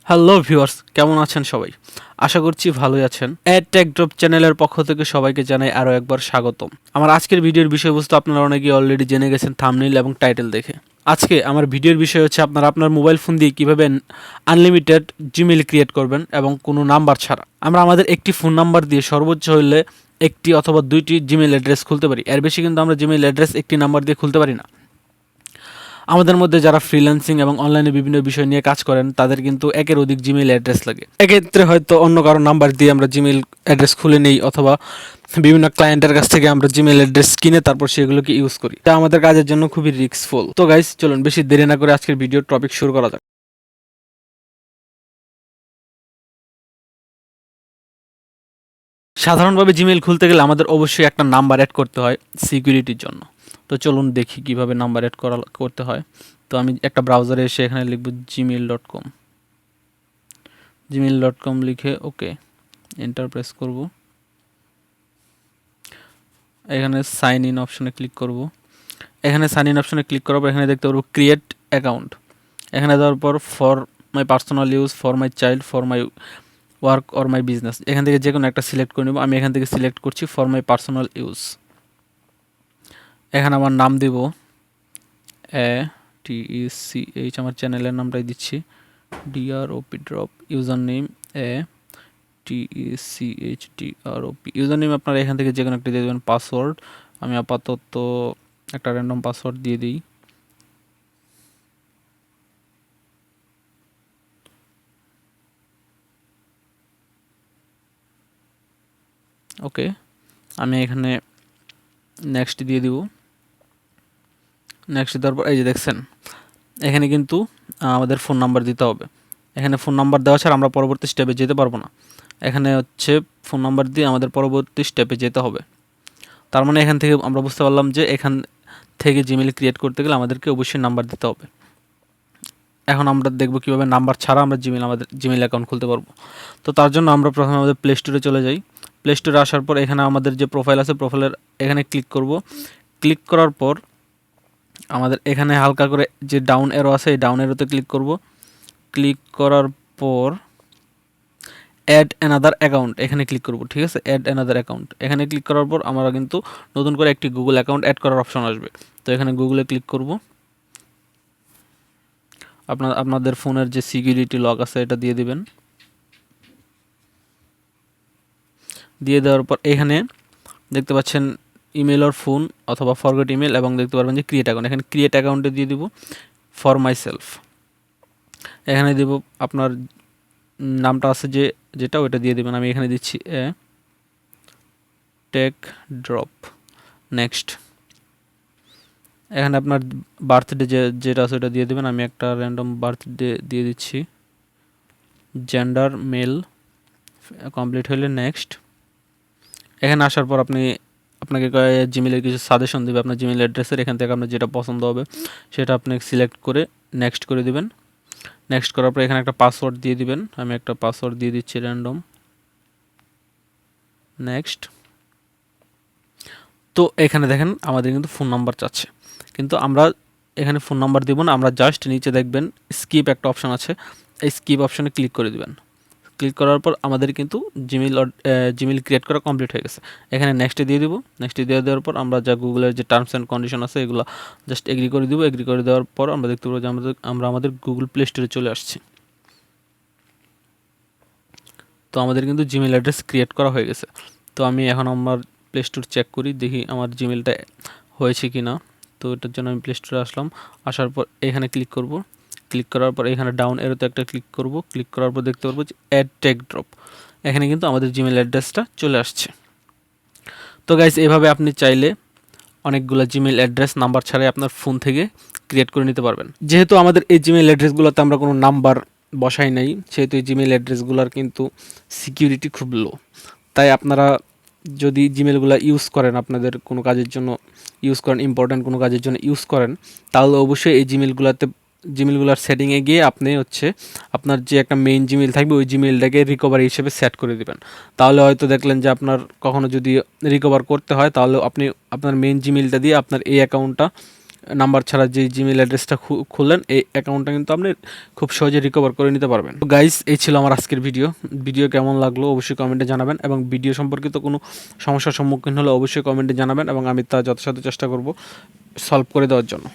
Hello viewers, কেমন আছেন সবাই? আশা করছি ভালোই আছেন। টেক ড্রপ চ্যানেলের পক্ষ থেকে সবাইকে জানাই আরও একবার স্বাগতম। আমার আজকের ভিডিওর বিষয়বস্তু আপনারা অনেকেই অলরেডি জেনে গেছেন থাম্বনেইল এবং টাইটেল দেখে। আজকে আমার ভিডিওর বিষয় হচ্ছে আপনারা আপনার মোবাইল ফোন দিয়ে কীভাবে আনলিমিটেড জিমেইল ক্রিয়েট করবেন এবং কোনো নাম্বার ছাড়া। আমরা আমাদের একটি ফোন নাম্বার দিয়ে সর্বোচ্চ হলে একটি অথবা দুইটি জিমেইল অ্যাড্রেস খুলতে পারি। এর বেশি কিন্তু আমরা জিমেইল অ্যাড্রেস একটি নাম্বার দিয়ে খুলতে পারি না। আমাদের মধ্যে যারা ফ্রিল্যান্সিং এবং অনলাইনে বিভিন্ন বিষয় নিয়ে কাজ করেন তাদের কিন্তু একের অধিক জিমেইল অ্যাড্রেস লাগে। এক্ষেত্রে হয়তো অন্য কারো নাম্বার দিয়ে আমরা জিমেইল অ্যাড্রেস খুলে নেই অথবা বিভিন্ন ক্লায়েন্টের কাছ থেকে আমরা জিমেইল অ্যাড্রেস কিনে তারপর সেগুলোকে ইউজ করি। এটা আমাদের কাজের জন্য খুবই রিস্কফুল। তো গাইস, চলুন বেশি দেরি না করে আজকের ভিডিওর টপিক শুরু করা যাক। সাধারণভাবে জিমেইল খুলতে গেলে আমাদের অবশ্যই একটা নাম্বার অ্যাড করতে হয় সিকিউরিটির জন্য। তো চলুন দেখি কিভাবে নাম্বার অ্যাড করতে হয়। তো আমি একটা ব্রাউজারে এসে এখানে লিখব gmail.com। gmail.com লিখে ওকে এন্টার প্রেস করব। এখানে সাইন ইন অপশনে ক্লিক করব। এখানে সাইন ইন অপশনে ক্লিক করার পর এখানে দেখতে পারবো ক্রিয়েট অ্যাকাউন্ট। এখানে দেওয়ার পর for my personal use, for my child, for my work or my business, এখান থেকে যে কোনো একটা সিলেক্ট করে নেব। আমি এখান থেকে সিলেক্ট করছি ফর মাই পার্সোনাল ইউজ। এখানে আমার নাম দিব TECH, আমার চ্যানেলের নামটাই দিচ্ছি DROP drop. User name TECHDROP। User name আপনারা এখান থেকে যে কোনো একটা দিয়ে দেবেন। পাসওয়ার্ড আমি আপাতত একটা র্যান্ডম পাসওয়ার্ড দিয়ে দিই। ওকে, আমি এখানে নেক্সট দিয়ে দিব। নেক্সট দেওয়ার পর এই যে দেখছেন এখানে কিন্তু আমাদের ফোন নাম্বার দিতে হবে। এখানে ফোন নাম্বার দেওয়া ছাড়া আমরা পরবর্তী স্টেপে যেতে পারবো না। এখানে হচ্ছে ফোন নাম্বার দিয়ে আমাদের পরবর্তী স্টেপে যেতে হবে। তার মানে এখান থেকে আমরা বুঝতে পারলাম যে এখান থেকে জিমেইল ক্রিয়েট করতে গেলে আমাদেরকে অবশ্যই নাম্বার দিতে হবে। এখন আমরা দেখব কীভাবে নাম্বার ছাড়া আমরা আমাদের জিমেইল অ্যাকাউন্ট খুলতে পারবো। তো তার জন্য আমরা প্রথমে আমাদের প্লে স্টোরে চলে যাই। প্লে স্টোরে আসার পর এখানে আমাদের যে প্রোফাইল আছে প্রোফাইলের এখানে ক্লিক করব। ক্লিক করার পর আমাদের এখানে হালকা করে যে ডাউন এরো আছে এই ডাউন এরোতে ক্লিক করব। ক্লিক করার পর অ্যাড অ্যানাদার অ্যাকাউন্ট এখানে ক্লিক করব। ঠিক আছে, অ্যাড অ্যানাদার অ্যাকাউন্ট এখানে ক্লিক করার পর আমরা কিন্তু নতুন করে একটি গুগল অ্যাকাউন্ট অ্যাড করার অপশন আসবে। তো এখানে গুগলে ক্লিক করব। আপনাদের ফোনের যে সিকিউরিটি লক আছে এটা দিয়ে দিবেন। দিয়ে দেওয়ার পর এখানে দেখতে পাচ্ছেন ইমেল অর ফোন অথবা ফরগেট ইমেল এবং দেখতে পারবেন যে ক্রিয়েট অ্যাকাউন্ট। এখানে ক্রিয়েট অ্যাকাউন্টে দিয়ে দিব ফর মাই সেলফ। এখানে দিব আপনার নামটা আছে যেটা ওইটা দিয়ে দেবেন। আমি এখানে দিচ্ছি টেক ড্রপ। নেক্সট এখানে আপনার বার্থডে যেটা আছে ওটা দিয়ে দেবেন। আমি একটা র্যান্ডম বার্থডে দিয়ে দিচ্ছি। Gender mail. কমপ্লিট হলে নেক্সট। এখানে আসার পর আপনাকে জিমেলের কিছু সাজেশন দেবে আপনার জিমেল অ্যাড্রেসের। এখান থেকে আপনার যেটা পছন্দ হবে সেটা আপনি সিলেক্ট করে নেক্সট করে দিবেন। নেক্সট করার পর এখানে একটা পাসওয়ার্ড দিয়ে দিবেন। আমি একটা পাসওয়ার্ড দিয়ে দিচ্ছি র্যান্ডম। নেক্সট। তো এখানে দেখেন আমাদের কিন্তু ফোন নাম্বার চাচ্ছে, কিন্তু আমরা এখানে ফোন নাম্বার দিব না। আমরা জাস্ট নিচে দেখবেন স্কিপ একটা অপশন আছে, এই স্কিপ অপশনে ক্লিক করে দিবেন। ক্লিক করার পর আমাদের কিন্তু জিমেইল ক্রিয়েট করা কমপ্লিট হয়ে গেছে। এখানে নেক্সটে দিয়ে দিব। নেক্সটে দিয়ে দেওয়ার পর আমরা যা গুগলের যে টার্মস অ্যান্ড কন্ডিশন আছে এগুলো জাস্ট এগ্রি করে দিব। এগ্রি করে দেওয়ার পর আমরা দেখতে পাবো যে আমরা আমাদের গুগল প্লে স্টোরে চলে আসছি। তো আমাদের কিন্তু জিমেইল অ্যাড্রেস ক্রিয়েট করা হয়ে গেছে। তো আমি এখন আমার প্লে স্টোর চেক করি, দেখি আমার জিমেইলটা হয়েছে কি না। তো এটার জন্য আমি প্লে স্টোরে আসলাম। আসার পর এখানে ক্লিক করব। ক্লিক করার পর এখানে ডাউন এরোতে একটা ক্লিক করব। ক্লিক করার পর দেখতে পারবো যে অ্যাড টেক ড্রপ। এখানে কিন্তু আমাদের জিমেইল অ্যাড্রেসটা চলে আসছে। তো গাইস, এভাবে আপনি চাইলে অনেকগুলো জিমেইল অ্যাড্রেস নাম্বার ছাড়াই আপনার ফোন থেকে ক্রিয়েট করে নিতে পারবেন। যেহেতু আমাদের এই জিমেইল অ্যাড্রেসগুলোতে আমরা কোনো নাম্বার বসাই নাই, সেহেতু এই জিমেইল অ্যাড্রেসগুলোর কিন্তু সিকিউরিটি খুব লো। তাই আপনারা যদি জিমেলগুলো ইউজ করেন, আপনাদের কোনো কাজের জন্য ইউজ করেন, ইম্পর্ট্যান্ট কোনো কাজের জন্য ইউজ করেন, তাহলে অবশ্যই এই জিমেলগুলোর সেটিংয়ে গিয়ে আপনি আপনার যে একটা মেইন জিমেল থাকবে ওই জিমেলটাকে রিকভারি হিসেবে সেট করে দেবেন। তাহলে হয়তো দেখলেন যে আপনার কখনো যদি রিকভার করতে হয় তাহলে আপনি আপনার মেইন জিমেলটা দিয়ে আপনার এই অ্যাকাউন্টটা নাম্বার ছাড়া যে জিমেল অ্যাড্রেসটা খুললেন এই অ্যাকাউন্টটা কিন্তু আপনি খুব সহজে রিকভার করে নিতে পারবেন। তো গাইস, এই ছিল আমার আজকের ভিডিও কেমন লাগলো অবশ্যই কমেন্টে জানাবেন, এবং ভিডিও সম্পর্কিত কোনো সমস্যার সম্মুখীন হলে অবশ্যই কমেন্টে জানাবেন, এবং আমি তা যথাসাধ্য চেষ্টা করব সলভ করে দেওয়ার জন্য।